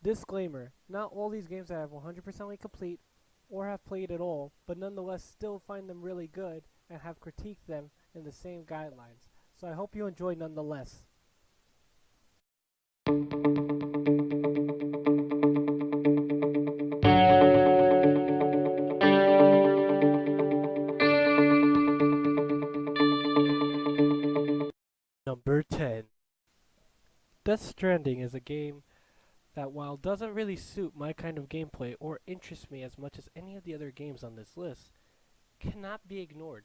Disclaimer, not all these games I have 100% complete or have played at all, but nonetheless still find them really good and have critiqued them in the same guidelines. So I hope you enjoy nonetheless. Number 10. Death Stranding is a game that, while doesn't really suit my kind of gameplay or interest me as much as any of the other games on this list, cannot be ignored.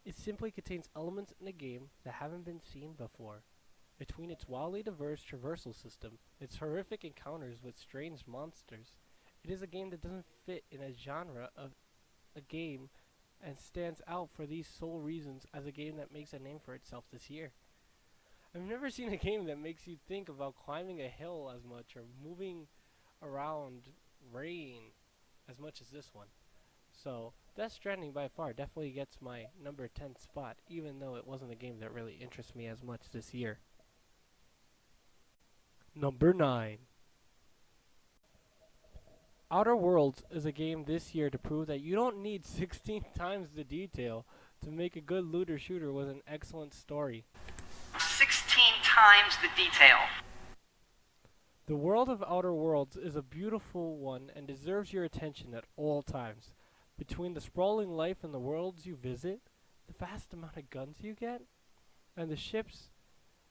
It simply contains elements in the game that haven't been seen before. Between its wildly diverse traversal system, its horrific encounters with strange monsters, it is a game that doesn't fit in a genre of a game and stands out for these sole reasons as a game that makes a name for itself this year. I've never seen a game that makes you think about climbing a hill as much or moving around rain as much as this one. So, Death Stranding by far definitely gets my number 10 spot, even though it wasn't a game that really interests me as much this year. Number 9. Outer Worlds is a game this year to prove that you don't need 16 times the detail to make a good looter shooter with an excellent story. 16 times the detail. The world of Outer Worlds is a beautiful one and deserves your attention at all times. Between the sprawling life in the worlds you visit, the vast amount of guns you get, and the ships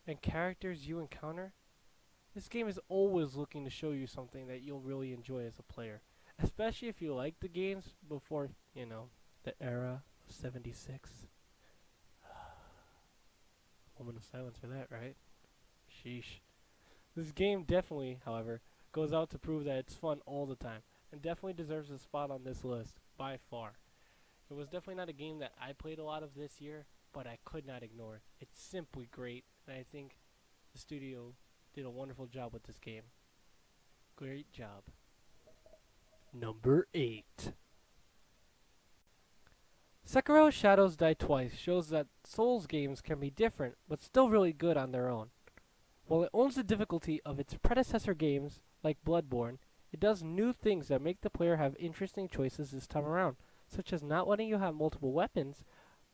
and characters you encounter, this game is always looking to show you something that you'll really enjoy as a player. Especially if you like the games before, the era of 76. Moment of silence for that, right? Sheesh. This game definitely, however, goes out to prove that it's fun all the time, and definitely deserves a spot on this list, by far. It was definitely not a game that I played a lot of this year, but I could not ignore it. It's simply great, and I think the studio did a wonderful job with this game. Great job. Number 8. Sekiro Shadows Die Twice shows that Souls games can be different, but still really good on their own. While it owns the difficulty of its predecessor games, like Bloodborne, it does new things that make the player have interesting choices this time around, such as not letting you have multiple weapons,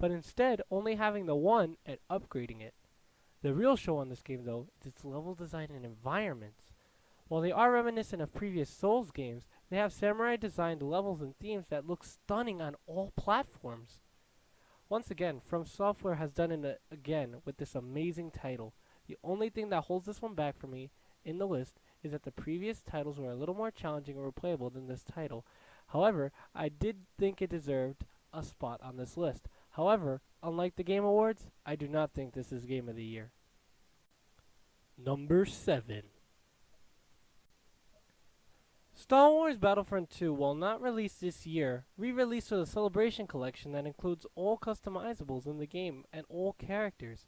but instead only having the one and upgrading it. The real show on this game, though, is its level design and environments. While they are reminiscent of previous Souls games, they have samurai-designed levels and themes that look stunning on all platforms. Once again, From Software has done it again with this amazing title. The only thing that holds this one back for me in the list is that the previous titles were a little more challenging or replayable than this title. However, I did think it deserved a spot on this list. However, unlike the Game Awards, I do not think this is Game of the Year. Number 7. Star Wars Battlefront 2, while not released this year, re-released with a Celebration Collection that includes all customizables in the game and all characters.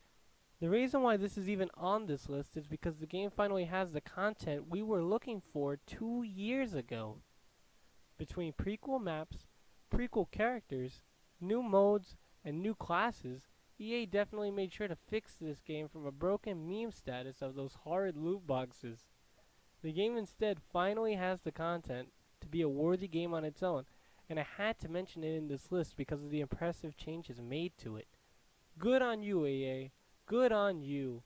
The reason why this is even on this list is because the game finally has the content we were looking for 2 years ago. Between prequel maps, prequel characters, new modes, and new classes, EA definitely made sure to fix this game from a broken meme status of those horrid loot boxes. The game instead finally has the content to be a worthy game on its own, and I had to mention it in this list because of the impressive changes made to it. Good on you, EA. Good on you.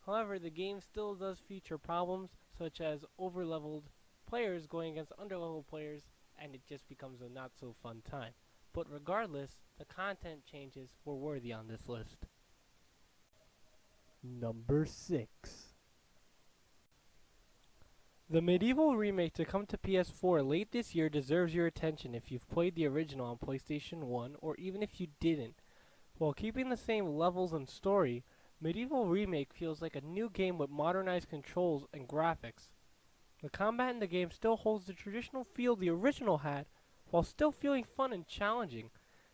However, the game still does feature problems such as overleveled players going against underleveled players, and it just becomes a not so fun time. But regardless, the content changes were worthy on this list. Number 6. The Medieval remake to come to PS4 late this year deserves your attention if you've played the original on PlayStation 1 or even if you didn't. While keeping the same levels and story, Medieval Remake feels like a new game with modernized controls and graphics. The combat in the game still holds the traditional feel the original had, while still feeling fun and challenging.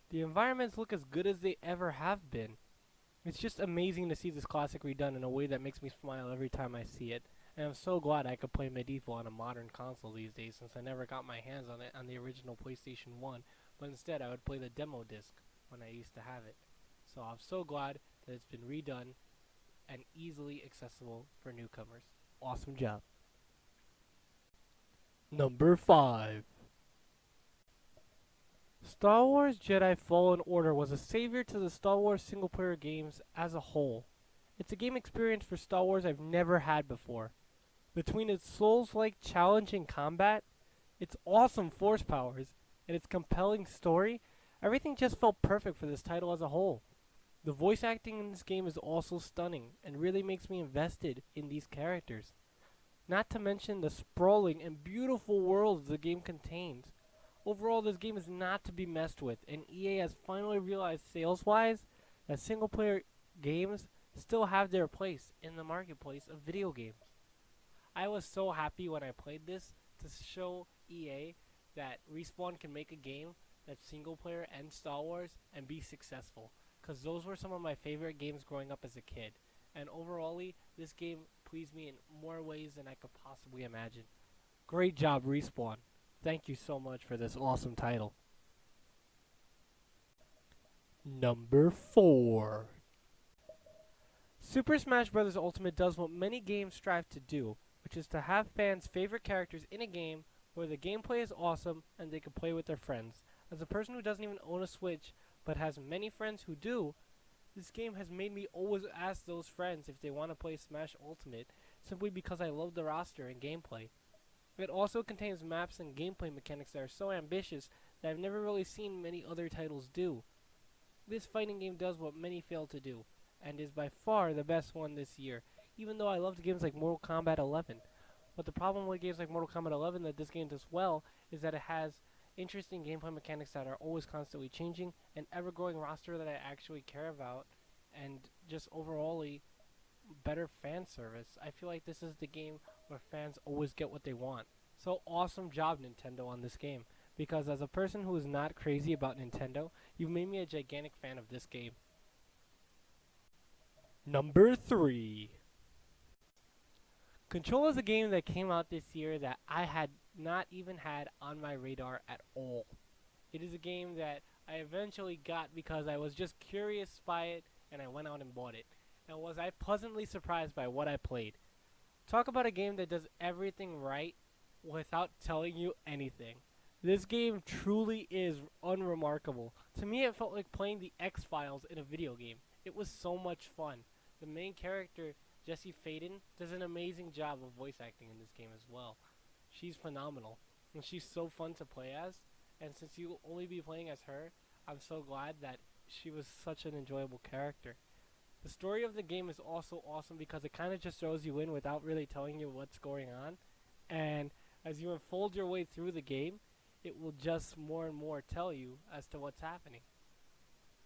The environments look as good as they ever have been. It's just amazing to see this classic redone in a way that makes me smile every time I see it. And I'm so glad I could play Medieval on a modern console these days, since I never got my hands on it on the original PlayStation 1, but instead I would play the demo disc when I used to have it. So I'm so glad that it's been redone and easily accessible for newcomers. Awesome job. Number 5. Star Wars Jedi Fallen Order was a savior to the Star Wars single-player games as a whole. It's a game experience for Star Wars I've never had before. Between its Souls-like challenging combat, its awesome force powers, and its compelling story, everything just felt perfect for this title as a whole. The voice acting in this game is also stunning and really makes me invested in these characters. Not to mention the sprawling and beautiful worlds the game contains. Overall, this game is not to be messed with, and EA has finally realized sales-wise that single-player games still have their place in the marketplace of video games. I was so happy when I played this to show EA that Respawn can make a game that's single-player and Star Wars and be successful, because those were some of my favorite games growing up as a kid. And overall, this game pleased me in more ways than I could possibly imagine. Great job, Respawn. Thank you so much for this awesome title. Number 4. Super Smash Bros. Ultimate does what many games strive to do, which is to have fans' favorite characters in a game where the gameplay is awesome and they can play with their friends. As a person who doesn't even own a Switch, but has many friends who do, this game has made me always ask those friends if they want to play Smash Ultimate, simply because I love the roster and gameplay. It also contains maps and gameplay mechanics that are so ambitious that I've never really seen many other titles do. This fighting game does what many fail to do, and is by far the best one this year, even though I loved games like Mortal Kombat 11. But the problem with games like Mortal Kombat 11 that this game does well is that it has interesting gameplay mechanics that are always constantly changing, an ever-growing roster that I actually care about, and just overall better fan service. I feel like this is the game where fans always get what they want. So awesome job, Nintendo, on this game, because as a person who is not crazy about Nintendo, you've made me a gigantic fan of this game. Number 3. Control is a game that came out this year that I had not even had on my radar at all. It is a game that I eventually got because I was just curious by it and I went out and bought it. And was I pleasantly surprised by what I played. Talk about a game that does everything right without telling you anything. This game truly is unremarkable. To me, it felt like playing the X-Files in a video game. It was so much fun. The main character, Jessie Faden, does an amazing job of voice acting in this game as well. She's phenomenal, and she's so fun to play as. And since you'll only be playing as her, I'm so glad that she was such an enjoyable character. The story of the game is also awesome because it kind of just throws you in without really telling you what's going on. And as you unfold your way through the game, it will just more and more tell you as to what's happening.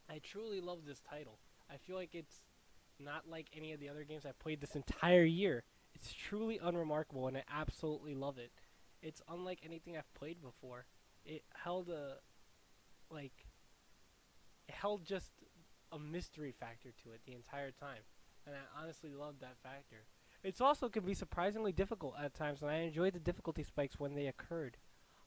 I truly love this title. I feel like it's not like any of the other games I've played this entire year. It's truly unremarkable and I absolutely love it. It's unlike anything I've played before. It held just a mystery factor to it the entire time, and I honestly loved that factor. It also can be surprisingly difficult at times, and I enjoyed the difficulty spikes when they occurred.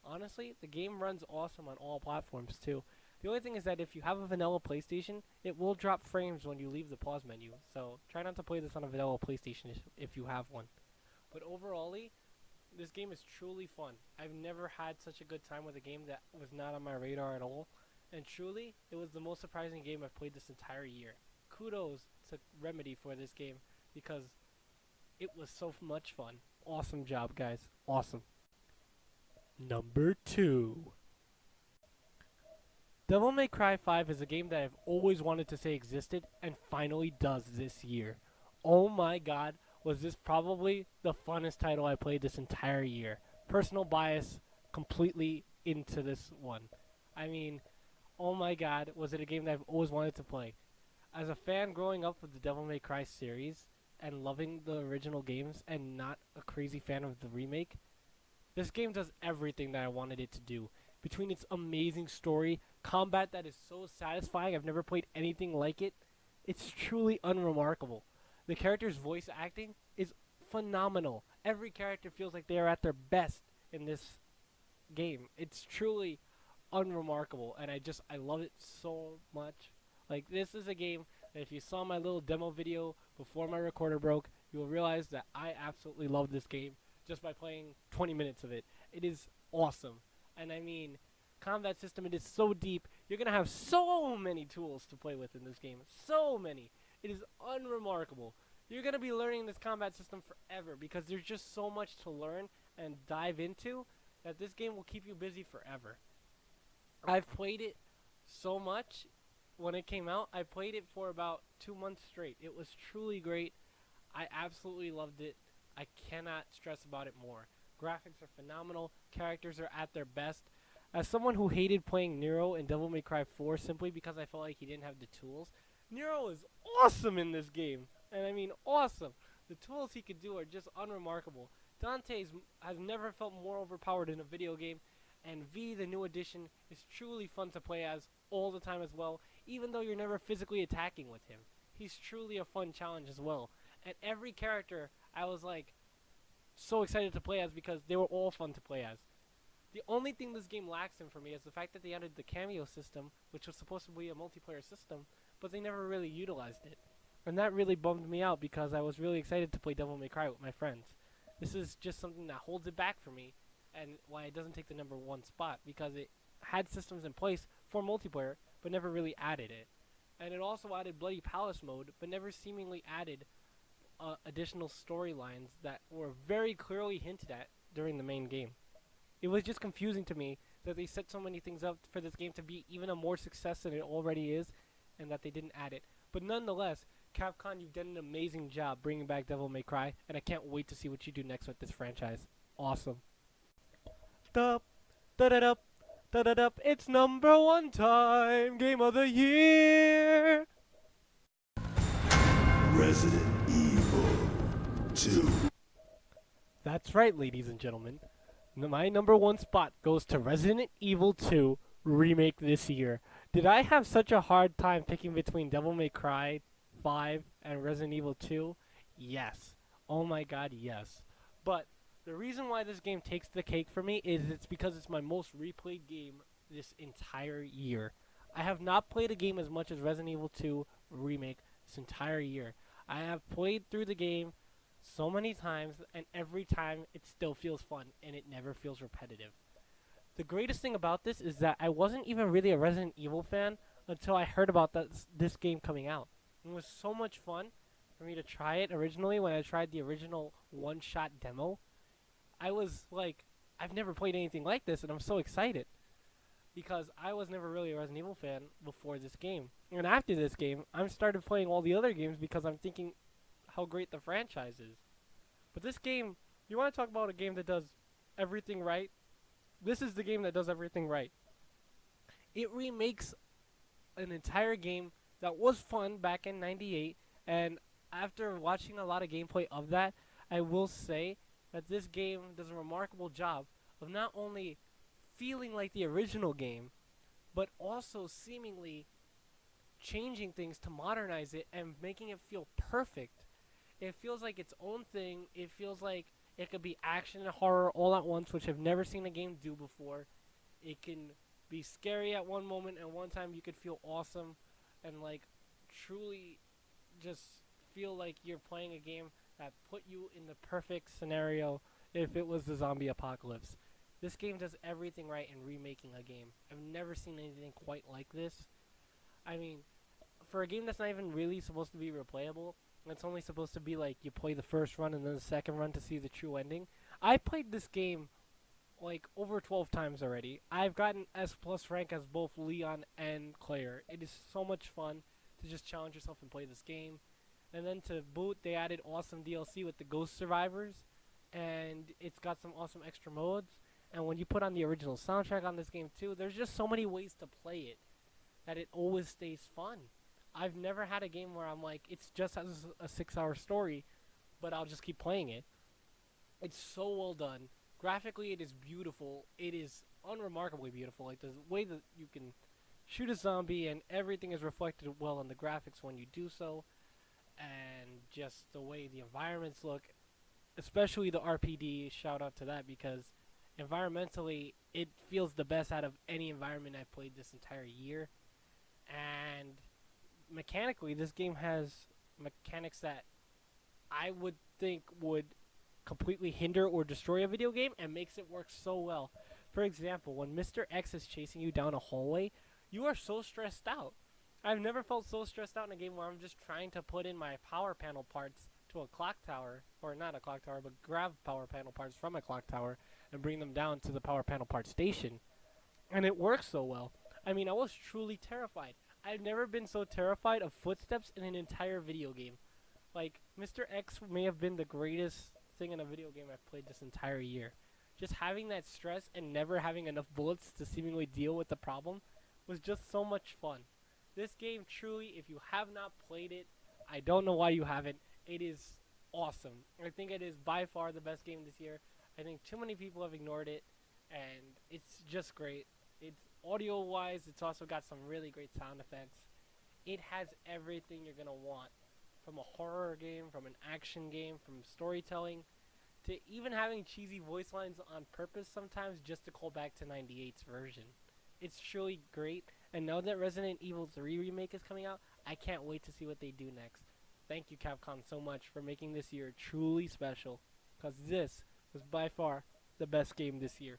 Honestly, the game runs awesome on all platforms too. The only thing is that if you have a vanilla PlayStation, it will drop frames when you leave the pause menu, so try not to play this on a vanilla PlayStation if you have one. But overall, this game is truly fun. I've never had such a good time with a game that was not on my radar at all. And truly, it was the most surprising game I've played this entire year. Kudos to Remedy for this game because it was so much fun. Awesome job, guys. Awesome. Number 2. Devil May Cry 5 is a game that I've always wanted to say existed and finally does this year. Oh my god, was this probably the funnest title I played this entire year. Personal bias completely into this one. I mean, oh my god, was it a game that I've always wanted to play. As a fan growing up with the Devil May Cry series and loving the original games and not a crazy fan of the remake, this game does everything that I wanted it to do. Between its amazing story, combat that is so satisfying, I've never played anything like it, it's truly unremarkable. The character's voice acting is phenomenal. Every character feels like they are at their best in this game. It's truly unremarkable, and I love it so much. Like, this is a game that if you saw my little demo video before my recorder broke, you will realize that I absolutely love this game. just by playing 20 minutes of it. It is awesome. And I mean, combat system, it is so deep. You're going to have so many tools to play with in this game. So many. It is unremarkable. You're going to be learning this combat system forever because there's just so much to learn and dive into that this game will keep you busy forever. I've played it so much when it came out. I played it for about 2 months straight. It was truly great. I absolutely loved it. I cannot stress about it more. Graphics are phenomenal. Characters are at their best. As someone who hated playing Nero in Devil May Cry 4 simply because I felt like he didn't have the tools, Nero is awesome in this game. And I mean awesome. The tools he could do are just unremarkable. Has never felt more overpowered in a video game. And V, the new addition, is truly fun to play as all the time as well, even though you're never physically attacking with him. He's truly a fun challenge as well. And every character I was like so excited to play as because they were all fun to play as. The only thing this game lacks in for me is the fact that they added the cameo system, which was supposed to be a multiplayer system, but they never really utilized it. And that really bummed me out because I was really excited to play Devil May Cry with my friends. This is just something that holds it back for me and why it doesn't take the #1 spot because it had systems in place for multiplayer but never really added it. And it also added Bloody Palace mode but never seemingly added additional storylines that were very clearly hinted at during the main game. It was just confusing to me that they set so many things up for this game to be even a more success than it already is, and that they didn't add it. But nonetheless, Capcom, you've done an amazing job bringing back Devil May Cry, and I can't wait to see what you do next with this franchise. Awesome. Dup, da-da-dup, da-da-dup, it's #1 time, Game of the Year! Resident Evil 2. That's right, ladies and gentlemen. My #1 spot goes to Resident Evil 2 Remake this year. Did I have such a hard time picking between Devil May Cry 5 and Resident Evil 2? Yes. Oh my god, yes. But the reason why this game takes the cake for me is it's because it's my most replayed game this entire year. I have not played a game as much as Resident Evil 2 Remake this entire year. I have played through the game so many times, and every time it still feels fun, and it never feels repetitive. The greatest thing about this is that I wasn't even really a Resident Evil fan until I heard about this game coming out. It was so much fun for me to try it originally when I tried the original one-shot demo. I was like, I've never played anything like this, and I'm so excited. Because I was never really a Resident Evil fan before this game. And after this game, I started playing all the other games because I'm thinking how great the franchise is. But this game, you want to talk about a game that does everything right? This is the game that does everything right. It remakes an entire game that was fun back in '98, and after watching a lot of gameplay of that, I will say that this game does a remarkable job of not only feeling like the original game, but also seemingly changing things to modernize it and making it feel perfect. It feels like its own thing. It feels like it could be action and horror all at once, which I've never seen a game do before. It can be scary at one moment, and one time you could feel awesome and like truly just feel like you're playing a game that put you in the perfect scenario if it was the zombie apocalypse. This game does everything right in remaking a game. I've never seen anything quite like this. I mean, for a game that's not even really supposed to be replayable, it's only supposed to be like you play the first run and then the second run to see the true ending. I played this game like over 12 times already. I've gotten S+ rank as both Leon and Claire. It is so much fun to just challenge yourself and play this game. And then to boot, they added awesome DLC with the Ghost Survivors, and it's got some awesome extra modes. And when you put on the original soundtrack on this game too, there's just so many ways to play it that it always stays fun. I've never had a game where I'm like, it's just has a 6-hour story, but I'll just keep playing it. It's so well done. Graphically, it is beautiful. It is unremarkably beautiful. Like the way that you can shoot a zombie and everything is reflected well in the graphics when you do so. And just the way the environments look, especially the RPD, shout out to that because environmentally, it feels the best out of any environment I've played this entire year. And mechanically, this game has mechanics that I would think would completely hinder or destroy a video game and makes it work so well. For example, when Mr. X is chasing you down a hallway, you are so stressed out. I've never felt so stressed out in a game where I'm just trying to put in my power panel parts to a clock tower, or not a clock tower, but grab power panel parts from a clock tower and bring them down to the power panel part station. And it works so well. I mean, I was truly terrified. I've never been so terrified of footsteps in an entire video game. Like, Mr. X may have been the greatest thing in a video game I've played this entire year. Just having that stress and never having enough bullets to seemingly deal with the problem was just so much fun. This game truly, if you have not played it, I don't know why you haven't. It is awesome. I think it is by far the best game this year. I think too many people have ignored it, and it's just great. It's audio-wise, it's also got some really great sound effects. It has everything you're going to want. From a horror game, from an action game, from storytelling, to even having cheesy voice lines on purpose sometimes just to call back to 98's version. It's truly great, and now that Resident Evil 3 Remake is coming out, I can't wait to see what they do next. Thank you, Capcom, so much for making this year truly special, because this was by far the best game this year.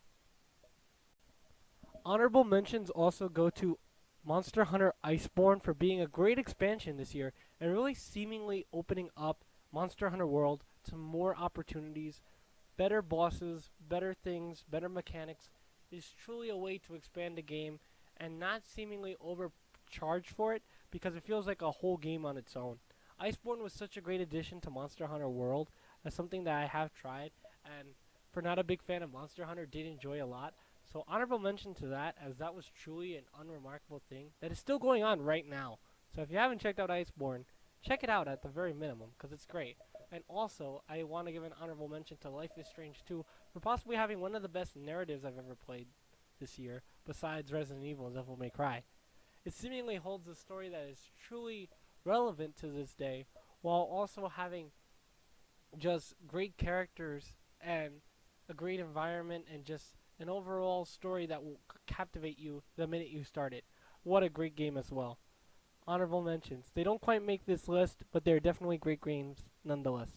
Honorable mentions also go to Monster Hunter Iceborne for being a great expansion this year and really seemingly opening up Monster Hunter World to more opportunities, better bosses, better things, better mechanics. It is truly a way to expand the game and not seemingly overcharge for it because it feels like a whole game on its own. Iceborne was such a great addition to Monster Hunter World as something that I have tried, and for not a big fan of Monster Hunter, did enjoy a lot. So honorable mention to that, as that was truly an unremarkable thing that is still going on right now. So if you haven't checked out Iceborne, check it out at the very minimum, because it's great. And also, I want to give an honorable mention to Life is Strange 2 for possibly having one of the best narratives I've ever played this year, besides Resident Evil and Devil May Cry. It seemingly holds a story that is truly relevant to this day, while also having just great characters and a great environment and just an overall story that will captivate you the minute you start it. What a great game as well. Honorable mentions. They don't quite make this list, but they're definitely great games nonetheless.